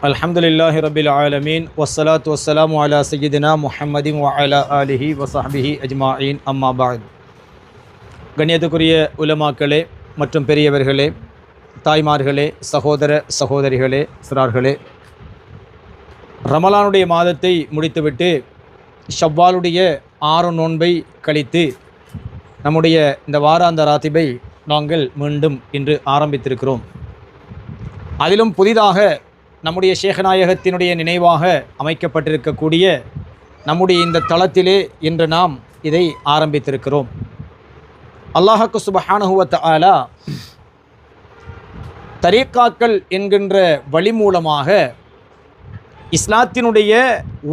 அல்ஹம்துலில்லாஹி ரபில் ஆலமீன் வஸ்ஸலாத்து வஸ்ஸலாமு அலா சய்யிதினா முஹம்மதின் வ அலா ஆலிஹி வஸஹ்பிஹி அஜ்மாயின் அம்மா பஅத். கண்ணியத்துக்குரிய உலமாக்களே மற்றும் பெரியவர்களே, தாய்மார்களே, சகோதர சகோதரிகளே, சிறார்களே, ரமலானுடைய மாதத்தை முடித்துவிட்டு ஷவ்வாலுடைய 6 நோன்பை கழித்து நம்முடைய இந்த வாராந்த ராத்திபை நாங்கள் மீண்டும் இன்று ஆரம்பித்திருக்கிறோம். அதிலும் புதிதாக நம்முடைய ஷேகநாயகத்தினுடைய நினைவாக அமைக்கப்பட்டிருக்கக்கூடிய நம்முடைய இந்த தளத்திலே இன்று நாம் இதை ஆரம்பித்திருக்கிறோம். அல்லாஹ்வுக்கு சுப்ஹானஹு வ தஆலா தரீக்காக்கள் என்கின்ற வழி மூலமாக இஸ்லாத்தினுடைய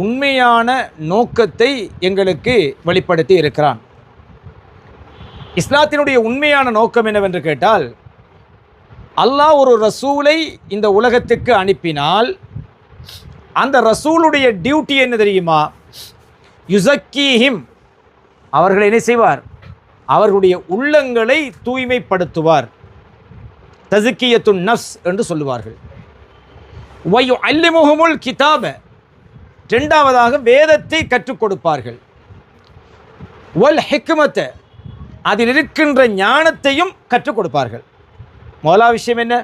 உண்மையான நோக்கத்தை எங்களுக்கு வெளிப்படுத்தி இருக்கிறான். இஸ்லாத்தினுடைய உண்மையான நோக்கம் என்னவென்று கேட்டால், அல்லாஹ் ஒரு ரசூலை இந்த உலகத்துக்கு அனுப்பினால் அந்த ரசூலுடைய டியூட்டி என்ன தெரியுமா? யுஸக்கீஹிம், அவர்களை என்ன செய்வார்? அவர்களுடைய உள்ளங்களை தூய்மைப்படுத்துவார். தஸ்கியத்துன் நஃப்ஸ் என்று சொல்லுவார்கள். வயுஅல்லிமுஹுமுல் கிதாப, இரண்டாவதாக வேதத்தை கற்றுக் கொடுப்பார்கள். வல் ஹிக்மத, அதில் இருக்கின்ற ஞானத்தையும் கற்றுக் கொடுப்பார்கள். முதலாவது விஷயம் என்ன?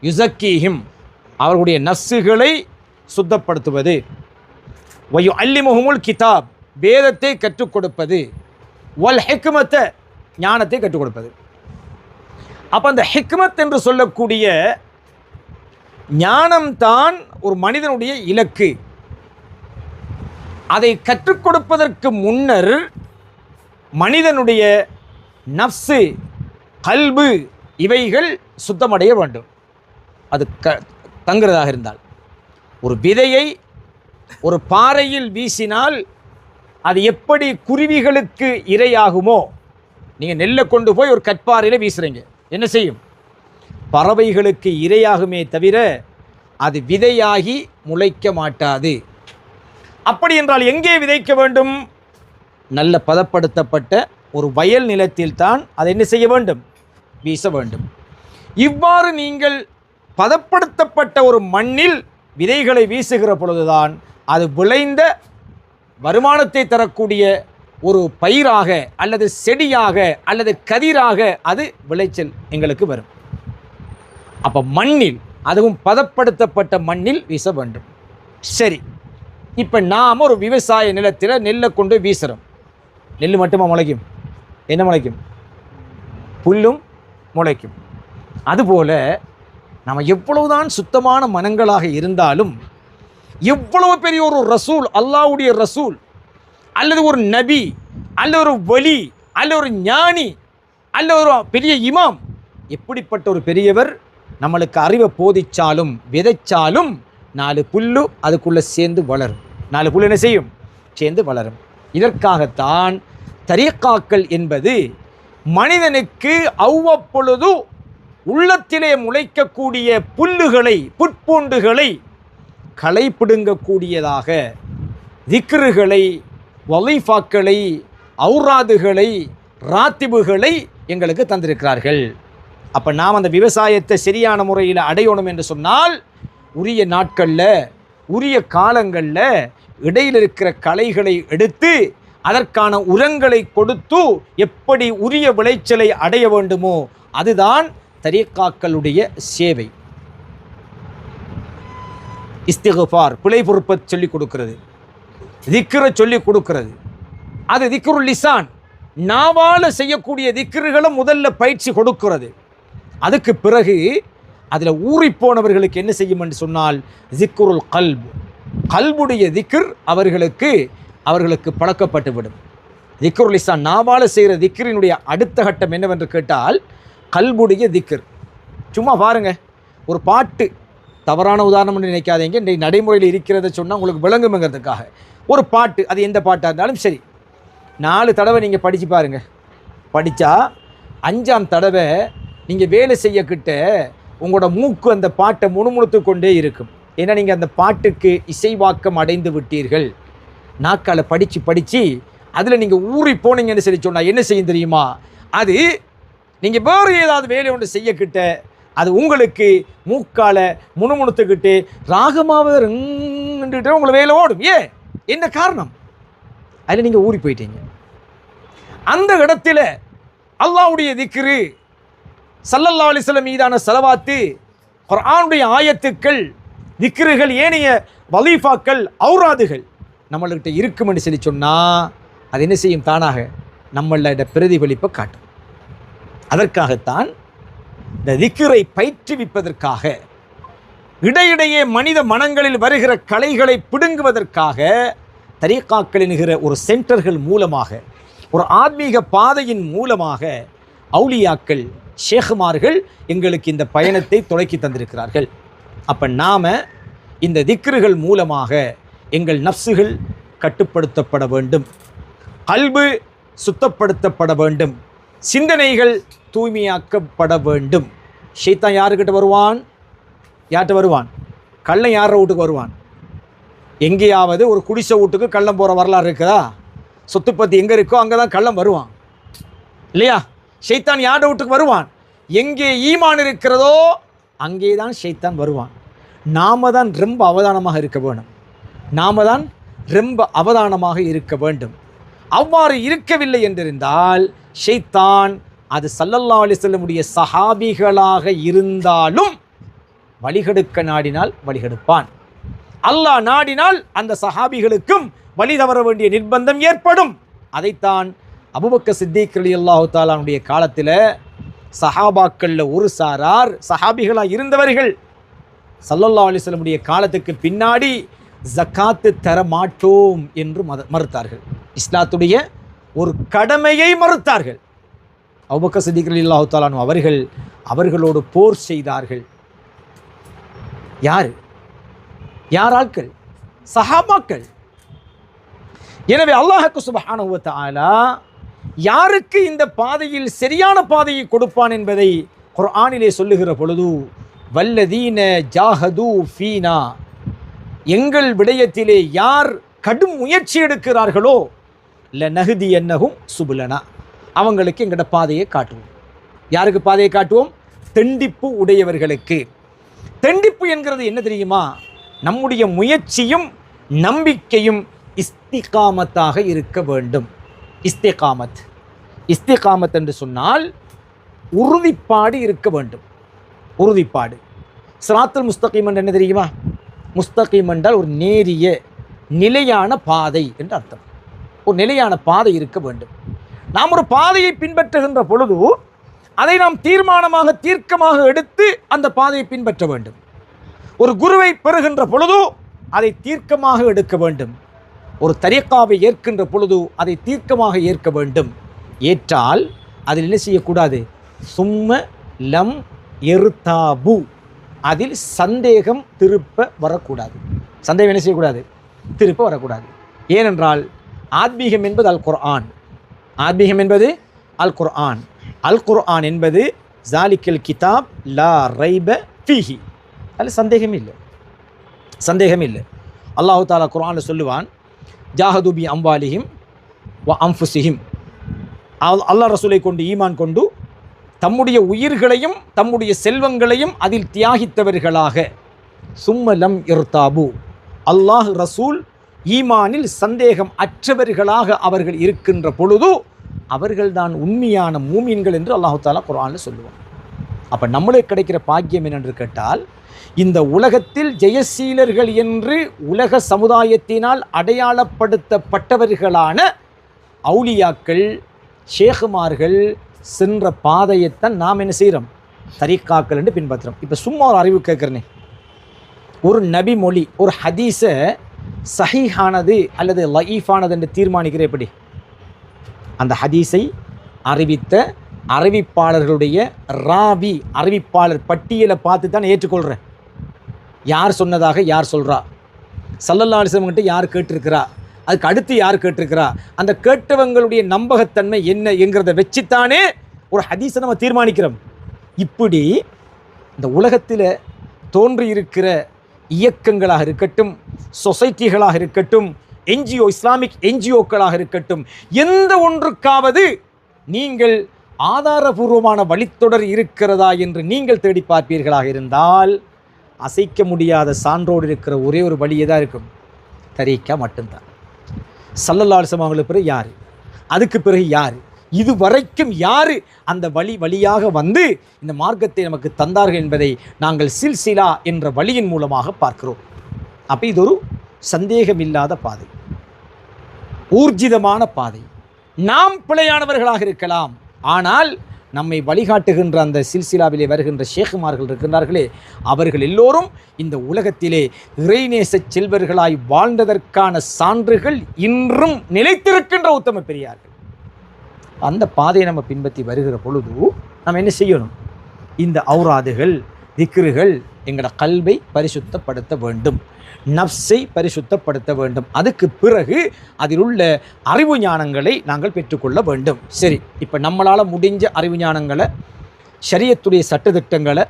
யுஸக்கீஹிம், அவர்களுடைய நஃப்ஸுகளை சுத்தப்படுத்துவது. வயுஅல்லிமுஹுமுல் கிதாப், வேதத்தை கற்றுக் கொடுப்பது. வல் ஹிக்மத, ஞானத்தை கற்றுக் கொடுப்பது. அப்போ அந்த ஹிக்மத் என்று சொல்லக்கூடிய ஞானம்தான் ஒரு மனிதனுடைய இலக்கு. அதை கற்றுக் கொடுப்பதற்கு முன்னர் மனிதனுடைய நஃப்ஸு, கல்பு, இவைகள் சுத்தமடைய வேண்டும். அது தங்குறதாக இருந்தால், ஒரு விதையை ஒரு பாறையில் வீசினால் அது எப்படி குருவிகளுக்கு இரையாகுமோ, நீங்கள் நெல்லை கொண்டு போய் ஒரு கற்பாறையில் வீசுகிறீங்க, என்ன செய்யும்? பறவைகளுக்கு இரையாகுமே தவிர அது விதையாகி முளைக்க மாட்டாது. அப்படி என்றால் எங்கே விதைக்க வேண்டும்? நல்ல பதப்படுத்தப்பட்ட ஒரு வயல் நிலத்தில் தான் அதை என்ன செய்ய வேண்டும்? வீச வேண்டும். இவ்வாறு நீங்கள் பதப்படுத்தப்பட்ட ஒரு மண்ணில் விதைகளை வீசுகிற பொழுதுதான் அது விளைந்த வருமானத்தை தரக்கூடிய ஒரு பயிராக அல்லது செடியாக அல்லது கதிராக அது விளைச்சல் எங்களுக்கு வரும். அப்போ மண்ணில், அதுவும் பதப்படுத்தப்பட்ட மண்ணில் வீச வேண்டும். சரி, இப்போ நாம் ஒரு விவசாய நிலத்தில் நெல்லை கொண்டு வீசுகிறோம். நெல் மட்டுமா முளைக்கும்? என்ன முளைக்கும்? புல்லும் முளைக்கும். அதுபோல் நம்ம எவ்வளவுதான் சுத்தமான மனங்களாக இருந்தாலும், எவ்வளவு பெரிய ஒரு ரசூல், அல்லாஹ்வுடைய ரசூல் அல்லது ஒரு நபி அல்லது ஒரு வலி அல்லது ஒரு ஞானி அல்லது ஒரு பெரிய இமாம், எப்படிப்பட்ட ஒரு பெரியவர் நம்மளுக்கு அறிவை போதிச்சாலும் விதைச்சாலும் 4 புல்லு அதுக்குள்ளே சேர்ந்து வளரும். 4 புல்லு என்ன செய்யும்? சேர்ந்து வளரும். இதற்காகத்தான் தரீக்காக்கள் என்பது மனிதனுக்கு அவ்வப்பொழுது உள்ளத்திலே முளைக்கக்கூடிய புல்லுகளை, புட்பூண்டுகளை களைப்பிடுங்கக்கூடியதாக திக்ருகளை, வலீஃபாக்களை, ஔராதுகளை, ராத்திபுகளை எங்களுக்கு தந்திருக்கிறார்கள். அப்போ நாம் அந்த விவசாயத்தை சரியான முறையில் அடையணும் என்று சொன்னால், உரிய நாட்களில், உரிய காலங்களில் இடையில் இருக்கிற களைகளை எடுத்து அதற்கான உரங்களை கொடுத்து எப்படி உரிய விளைச்சலை அடைய வேண்டுமோ அதுதான் தரீக்காக்களுடைய சேவை. இஸ்திக்ஃபார், பிழை பொறுப்பை சொல்லிக் கொடுக்கிறது, திக்ரை சொல்லிக் கொடுக்கிறது. அது திக்ருல் லிசான், நாவால் செய்யக்கூடிய திக்ருகளை முதல்ல பயிற்சி கொடுக்கிறது. அதுக்கு பிறகு அதில் ஊறிப்போனவர்களுக்கு என்ன செய்யும் என்று சொன்னால், திக்ருல் கல்ப், கல்புடைய திக்ர் அவர்களுக்கு பழக்கப்பட்டுவிடும். திக்ருல் லிசான், நாவால் செய்கிற திக்ரினுடைய அடுத்த கட்டம் என்னவென்று கேட்டால் கல்புடைய திக்ர். சும்மா பாருங்கள், ஒரு பாட்டு, தவறான உதாரணம் நினைக்காதீங்க, இன்றைக்கு நடைமுறையில் இருக்கிறத சொன்னால் உங்களுக்கு விளங்குங்கிறதுக்காக ஒரு பாட்டு, அது எந்த பாட்டாக இருந்தாலும் சரி, 4 தடவை நீங்கள் படித்து பாருங்கள். படித்தா 5ஆம் தடவை நீங்கள் வேலை செய்யக்கிட்ட உங்களோட மூக்கு அந்த பாட்டை முணுமுணுத்து கொண்டே இருக்கும். ஏன்னா நீங்கள் அந்த பாட்டுக்கு இசைவாக்கம் அடைந்து விட்டீர்கள். நாக்கால் படித்து அதில் நீங்கள் ஊறி போனீங்கன்னு சொல்லி சொன்னால் என்ன செய்யும் தெரியுமா? அது நீங்கள் வேறு ஏதாவது வேலை ஒன்று செய்யக்கிட்ட அது உங்களுக்கு மூக்கால முணுமுணுத்துக்கிட்டு ராகமாவது உங்களை வேலை ஓடும். என்ன காரணம்? அதில் நீங்கள் ஊறி போயிட்டீங்க. அந்த இடத்துல அல்லாஹ்வுடைய திக்ரு, ஸல்லல்லாஹு அலைஹி வஸல்லம் மீதான ஸலவாத்து, குர்ஆனுடைய ஆயத்துக்கள், திக்ருகள், ஏனைய வலீஃபாக்கள், ஔராதுகள் நம்மள்கிட்ட இருக்குமென்னு சொல்லி சொன்னால் அது என்ன செய்யும்? தானாக நம்மளோட பிரதிபலிப்பை காட்டும். அதற்காகத்தான் இந்த திக்ரை பயிற்றுவிப்பதற்காக, இடையிடையே மனித மனங்களில் வருகிற கலைகளை பிடுங்குவதற்காக தரீகாக்கள் என்கிற ஒரு சென்டர்கள் மூலமாக, ஒரு ஆத்மீக பாதையின் மூலமாக அவுலியாக்கள், ஷேகுமார்கள் எங்களுக்கு இந்த பயணத்தை தொடக்கி தந்திருக்கிறார்கள். அப்போ நாம் இந்த திக்ருகள் மூலமாக எங்கள் நஃப்ஸுகள் கட்டுப்படுத்தப்பட வேண்டும், கல்பு சுத்தப்படுத்தப்பட வேண்டும், சிந்தனைகள் தூய்மையாக்கப்பட வேண்டும். ஷைத்தான் யாருக்கிட்ட வருவான்? யார்கிட்ட வருவான்? கள்ளன் யார வீட்டுக்கு வருவான்? எங்கேயாவது ஒரு குடிசை வீட்டுக்கு கள்ளம் போகிற வரலாறு இருக்குதா? சொத்து பற்றி எங்கே இருக்கோ அங்கே தான் கள்ளம் வருவான் இல்லையா? ஷைத்தான் யார வீட்டுக்கு வருவான்? எங்கே ஈமான் இருக்கிறதோ அங்கே தான் ஷைத்தான் வருவான். நாம தான் ரொம்ப அவதானமாக இருக்க வேண்டும். நாம தான் ரொம்ப அவதானமாக இருக்க வேண்டும். அவ்வாறு இருக்கவில்லை என்றிருந்தால் ஷைத்தான் அது ஸல்லல்லாஹு அலைஹி வஸல்லமுடைய சஹாபிகளாக இருந்தாலும் வழிகெடுக்க நாடினால் வழிகெடுப்பான். அல்லாஹ் நாடினால் அந்த சஹாபிகளுக்கும் வழி தவற வேண்டிய நிர்பந்தம் ஏற்படும். அதைத்தான் அபூபக்கர் சித்திக் ரலியல்லாஹு தஆலாவுடைய காலத்தில் சஹாபாக்களில் ஒரு சாரார் சஹாபிகளாக இருந்தவர்கள் ஸல்லல்லாஹு அலைஹி வஸல்லமுடைய காலத்துக்கு பின்னாடி ஜக்காத்து தர மாட்டோம் என்று மறுத்தார்கள். இஸ்லாத்துடைய ஒரு கடமையை மறுத்தார்கள். அபூபக்கர் சித்திக் ரலியல்லாஹு தஆலா அவர்கள் அவர்களோடு போர் செய்தார்கள். யார் ஆட்கள்? சஹாபாக்கள். எனவே அல்லாஹ் சுப்ஹானஹு வ தஆலா யாருக்கு இந்த பாதையில் சரியான பாதையை கொடுப்பான் என்பதை குர்ஆனிலே சொல்லுகிற பொழுது, வல்லதீன ஜாஹது ஃபீனா, எங்கள் விடயத்திலே யார் கடும் முயற்சி எடுக்கிறார்களோ லநஹ்தியன்னஹும் சுபுலனா, அவங்களுக்கு எங்களோட பாதையை காட்டுவோம். யாருக்கு பாதையை காட்டுவோம்? தெண்டிப்பு உடையவர்களுக்கு. தெண்டிப்பு என்கிறது என்ன தெரியுமா? நம்முடைய முயற்சியும் நம்பிக்கையும் இஸ்திகாமத்தாக இருக்க வேண்டும். இஸ்திகாமத் என்று சொன்னால் உறுதிப்பாடு இருக்க வேண்டும். உறுதிப்பாடு. சிராத்துல் முஸ்தகீம் என்று என்ன தெரியுமா? முஸ்தகீம் என்றால் ஒரு நேரிய நிலையான பாதை என்று அர்த்தம். ஒரு நிலையான பாதை இருக்க வேண்டும். நாம் ஒரு பாதையை பின்பற்றுகின்ற பொழுது அதை நாம் தீர்க்கமாக எடுத்து அந்த பாதையை பின்பற்ற வேண்டும். ஒரு குருவை பெறுகின்ற பொழுது அதை தீர்க்கமாக எடுக்க வேண்டும். ஒரு தரீகாவை ஏற்கின்ற பொழுது அதை தீர்க்கமாக ஏற்க வேண்டும். ஏற்றால் அதில் என்ன செய்யக்கூடாது? சும்ம லம் எருத்தாபு, அதில் சந்தேகம் திருப்ப வரக்கூடாது. சந்தேகம் என்ன செய்யக்கூடாது? திருப்ப வரக்கூடாது. ஏனென்றால் ஆத்மீகம் என்பது அல் குர்ஆன். ஆத்மீகம் என்பது அல் குர்ஆன். அல் குர்ஆன் என்பது ஜாலிக்கல் கிதாப் லா ரைப ஃபீஹி, அதில் சந்தேகம் இல்லை. அல்லாஹு தாலா குர்ஆனில் சொல்லுவான், ஜாஹது பி அம்வாலிஹிம் வ அன்ஃபுஸிஹிம், அல்லாஹ் ரசூலை கொண்டு ஈமான் கொண்டு தம்முடைய உயிர்களையும் தம்முடைய செல்வங்களையும் அதில் தியாகித்தவர்களாக, சும்ம லம் இர்தாபு, அல்லாஹ் ரசூல் ஈமானில் சந்தேகம் அற்றவர்களாக அவர்கள் இருக்கின்ற பொழுது அவர்கள்தான் உண்மையான மூமின்கள் என்று அல்லாஹு தாலா குர்ஆனில் சொல்லுவான். அப்போ நம்மளுக்கு கிடைக்கிற பாக்கியம் என்னென்று கேட்டால், இந்த உலகத்தில் ஜெயசீலர்கள் என்று உலக சமுதாயத்தினால் அடையாளப்படுத்தப்பட்டவர்களான அவுலியாக்கள், ஷேகுமார்கள் சென்ற பாதையைத்தான் நாம் என்ன செய்கிறோம்? தரீகாக்கள் என்று பின்பற்றுறோம். இப்போ சும்மா ஒரு அறிவு கேட்குறேனே, ஒரு நபி மொழி, ஒரு ஹதீஸை சஹீஹானது அல்லது லஈஃபானது என்று தீர்மானிக்கிற எப்படி? அந்த ஹதீஸை அறிவித்த அறிவிப்பாளர்களுடைய ராவி, அறிவிப்பாளர் பட்டியலை பார்த்து தான் ஏற்றுக்கொள்கிறேன். யார் சொன்னதாக யார் சொல்கிறா, ஸல்லல்லாஹு அலைஹி வஸல்லம் கிட்ட யார் கேட்டிருக்கிறா, அதுக்கு அடுத்து யார் கேட்டிருக்கிறா, அந்த கேட்டவங்களுடைய நம்பகத்தன்மை என்ன என்கிறத வச்சுத்தானே ஒரு ஹதீஸை நம்ம தீர்மானிக்கிறோம். இப்படி இந்த உலகத்தில் தோன்றியிருக்கிற இயக்கங்களாக இருக்கட்டும், சொசைட்டிகளாக இருக்கட்டும், என்ஜிஓ, இஸ்லாமிக் என்ஜிஓக்களாக இருக்கட்டும், எந்த ஒன்றுக்காவது நீங்கள் ஆதாரபூர்வமான வழித்தொடர் இருக்கிறதா என்று நீங்கள் தேடி பார்ப்பீர்களாக இருந்தால் அசைக்க முடியாத சான்றோடு இருக்கிற ஒரே ஒரு வழியே தான் இருக்கும், தரீக்கா மட்டும்தான். ஸல்லல்லாஹு அலைஹி வஸல்லம் அவங்களுக்கு பிறகு யார், அதுக்கு பிறகு யார், இது வரைக்கும் யார் அந்த வழியாக வந்து இந்த மார்க்கத்தை நமக்கு தந்தார்கள் என்பதை நாங்கள் சில்சிலா என்ற வழியின் மூலமாக பார்க்கிறோம். அப்போ இது ஒரு சந்தேகமில்லாத பாதை, ஊர்ஜிதமான பாதை. நாம் பிழையானவர்களாக இருக்கலாம், ஆனால் நம்மை வழிகாட்டுகின்ற அந்த சில்சிலாவிலே வருகின்ற ஷேகுமார்கள் இருக்கின்றார்களே, அவர்கள் எல்லோரும் இந்த உலகத்திலே இறைநேச செல்வர்களாய் வாழ்ந்ததற்கான சான்றுகள் இன்றும் நிலைத்திருக்கின்ற உத்தம பெரியார்கள். அந்த பாதையை நம்ம பின்பற்றி வருகிற பொழுது நம்ம என்ன செய்யணும்? இந்த ஔராதுகள், திக்ருகள் எங்களோட கல்வை பரிசுத்தப்படுத்த வேண்டும், நஃப்ஸை பரிசுத்தப்படுத்த வேண்டும். அதுக்கு பிறகு அதில் உள்ள அறிவு ஞானங்களை நாங்கள் பெற்றுக்கொள்ள வேண்டும். சரி, இப்போ நம்மளால் முடிஞ்ச அறிவு ஞானங்களை, ஷரியத்துடைய சட்டத்திட்டங்களை,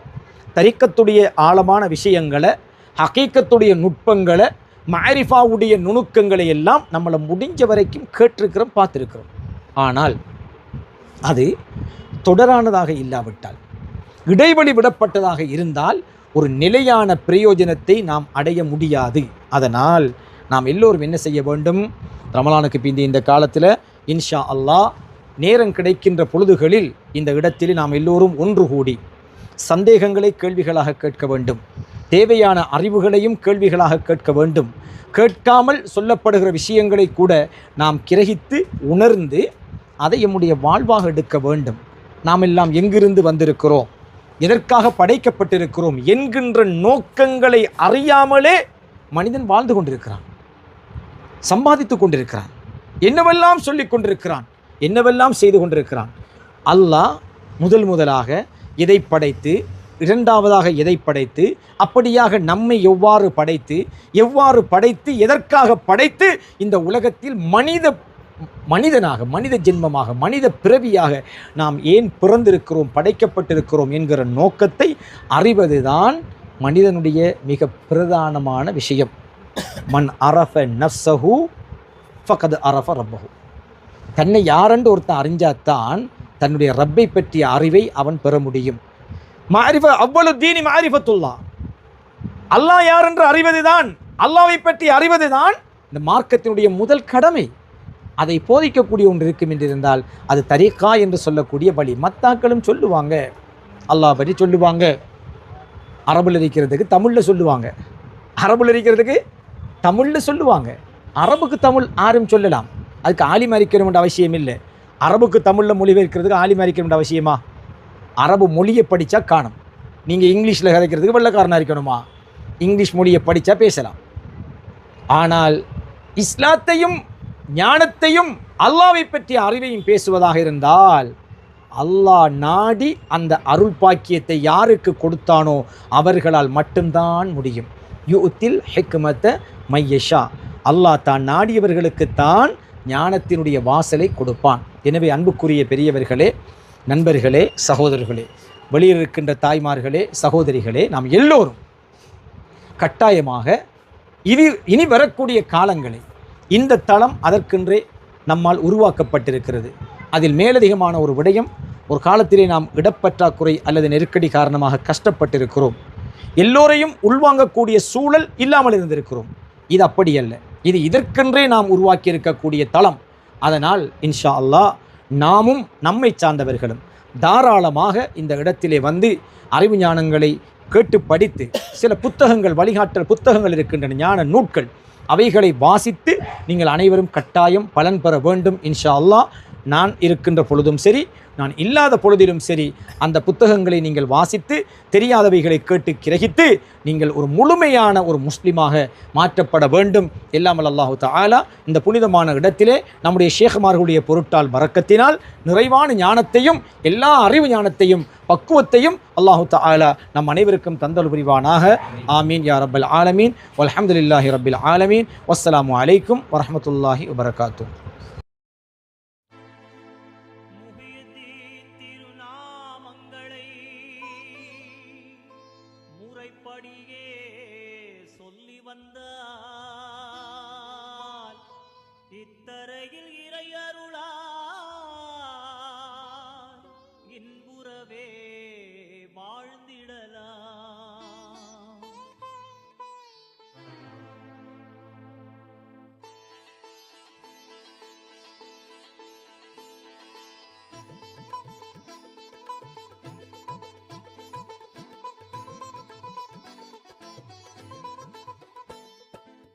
தரிக்கத்துடைய ஆழமான விஷயங்களை, ஹகீக்கத்துடைய நுட்பங்களை, மாரிஃபாவுடைய நுணுக்கங்களை எல்லாம் நம்மளை முடிஞ்ச வரைக்கும் கேட்டிருக்கிறோம், பார்த்துருக்கிறோம். ஆனால் அது தொடரானதாக இல்லாவிட்டால், இடைவெளி விடப்பட்டதாக இருந்தால் ஒரு நிலையான பிரயோஜனத்தை நாம் அடைய முடியாது. அதனால் நாம் எல்லோரும் என்ன செய்ய வேண்டும்? ரமலானுக்கு பிந்தி இந்த காலத்தில் இன்ஷா அல்லாஹ் நேரம் கிடைக்கின்ற பொழுதுகளில் இந்த இடத்தில் நாம் எல்லோரும் ஒன்று கூடி சந்தேகங்களை கேள்விகளாக கேட்க வேண்டும், தேவையான அறிவுகளையும் கேள்விகளாக கேட்க வேண்டும். கேட்காமல் சொல்லப்படுகிற விஷயங்களை கூட நாம் கிரகித்து உணர்ந்து அதை நம்முடைய வாழ்வாக எடுக்க வேண்டும். நாம் எல்லாம் எங்கிருந்து வந்திருக்கிறோம், எதற்காக படைக்கப்பட்டிருக்கிறோம் என்கின்ற நோக்கங்களை அறியாமலே மனிதன் வாழ்ந்து கொண்டிருக்கிறான், சம்பாதித்து கொண்டிருக்கிறான், என்னவெல்லாம் சொல்லி கொண்டிருக்கிறான், என்னவெல்லாம் செய்து கொண்டிருக்கிறான். அல்லாஹ் முதலாக எதை படைத்து, இரண்டாவதாக எதை படைத்து, அப்படியாக நம்மை எவ்வாறு படைத்து எதற்காக படைத்து இந்த உலகத்தில் மனிதனாக, மனித ஜென்மமாக, மனித பிறவியாக நாம் ஏன் பிறந்திருக்கிறோம், படைக்கப்பட்டிருக்கிறோம் என்கிற நோக்கத்தை அறிவதுதான் மனிதனுடைய மிக பிரதானமான விஷயம். மன் அரஃப நஃப்ஸஹு ஃபகத் அரஃப ரப்பஹு. தன்னை யாரென்று ஒருத்தன் அறிஞ்சாத்தான் தன்னுடைய ரப்பை பற்றிய அறிவை அவன் பெற முடியும். மாரிஃப அவ்வளு தீனி மாரிஃபத்துல்லாஹ். அல்லாஹ் யார் என்று அறிவதுதான், அல்லாஹ்வை பற்றி அறிவதுதான் இந்த மார்க்கத்தினுடைய முதல் கடமை. அதை போதிக்கக்கூடிய ஒன்று இருக்கும் என்றிருந்தால் அது தரீக்கா என்று சொல்லக்கூடிய வழி. மத்தாக்களும் சொல்லுவாங்க, அல்லாஹ் பற்றி சொல்லுவாங்க, அரபுல இருக்கிறதுக்கு தமிழில் சொல்லுவாங்க, அரபுல இருக்கிறதுக்கு தமிழில் சொல்லுவாங்க. அரபுக்கு தமிழ் ஆரும் சொல்லலாம், அதுக்கு ஆலிம் அறிக்கணும்ன்ற அவசியம் இல்லை. அரபுக்கு தமிழில் மொழிபெயர்க்கிறதுக்கு ஆலிம் அறிக்கணும்ன்ற அவசியமா? அரபு மொழியை படித்தா காணும். நீங்கள் இங்கிலீஷில் கதைக்கிறதுக்கு வெள்ளக்காரனாக இருக்கணுமா? இங்கிலீஷ் மொழியை படித்தா பேசலாம். ஆனால் இஸ்லாத்தையும் ஞானத்தையும் அல்லாஹ்வை பற்றிய அறிவையும் பேசுவதாக இருந்தால், அல்லாஹ் நாடி அந்த அருள் பாக்கியத்தை யாருக்கு கொடுத்தானோ அவர்களால் மட்டும்தான் முடியும். யுத்தில் ஹிக்மத மையஷா. அல்லாஹ் தான் நாடியவர்களுக்குத்தான் ஞானத்தினுடைய வாசலை கொடுப்பான். எனவே அன்புக்குரிய பெரியவர்களே, நண்பர்களே, சகோதரர்களே, வெளியில் இருக்கின்ற தாய்மார்களே, சகோதரிகளே, நாம் எல்லோரும் கட்டாயமாக இனி வரக்கூடிய காலங்களை, இந்த தளம் அதற்கென்றே நம்மால் உருவாக்கப்பட்டிருக்கிறது. அதில் மேலதிகமான ஒரு விடயம், ஒரு காலத்திலே நாம் இடப்பற்றாக்குறை அல்லது நெருக்கடி காரணமாக கஷ்டப்பட்டிருக்கிறோம், எல்லோரையும் உள்வாங்கக்கூடிய சூழல் இல்லாமல் இருந்திருக்கிறோம். இது அப்படியல்ல, இது இதற்கென்றே நாம் உருவாக்கி இருக்கக்கூடிய தளம். அதனால் இன்ஷா அல்லாஹ் நாமும் நம்மை சார்ந்தவர்களும் தாராளமாக இந்த இடத்திலே வந்து அறிவு ஞானங்களை கேட்டு படித்து, சில புத்தகங்கள், வழிகாட்டல் புத்தகங்கள் இருக்கின்றன, ஞான நூட்கள், அவைகளை வாசித்து நீங்கள் அனைவரும் கட்டாயம் பலன் பெற வேண்டும் இன்ஷா அல்லாஹ். நான் இருக்கின்ற பொழுதும் சரி, நான் இல்லாத பொழுதிலும் சரி, அந்த புத்தகங்களை நீங்கள் வாசித்து தெரியாதவைகளை கேட்டு கிரகித்து நீங்கள் ஒரு முழுமையான ஒரு முஸ்லிமாக மாற்றப்பட வேண்டும். எல்லாமல் அல்லாஹு தஆலா இந்த புனிதமான இடத்திலே நம்முடைய ஷேഖ்மார்களுடைய பொருட்டால் பரக்கத்தினால் நிறைவான ஞானத்தையும், எல்லா அறிவு ஞானத்தையும், பக்குவத்தையும் அல்லாஹு தஆலா நம் அனைவருக்கும் தந்தல் புரிவானாக. ஆமீன் யா ரப்பல் ஆலமீன். வல்ஹம்துலில்லாஹி ரப்பில் ஆலமீன். வஸ்ஸலாமு அலைக்கும் வரஹ்மத்துல்லாஹி வபரகாத்துஹு. முறைப்படியே சொல்லி வந்தால் இத்தரை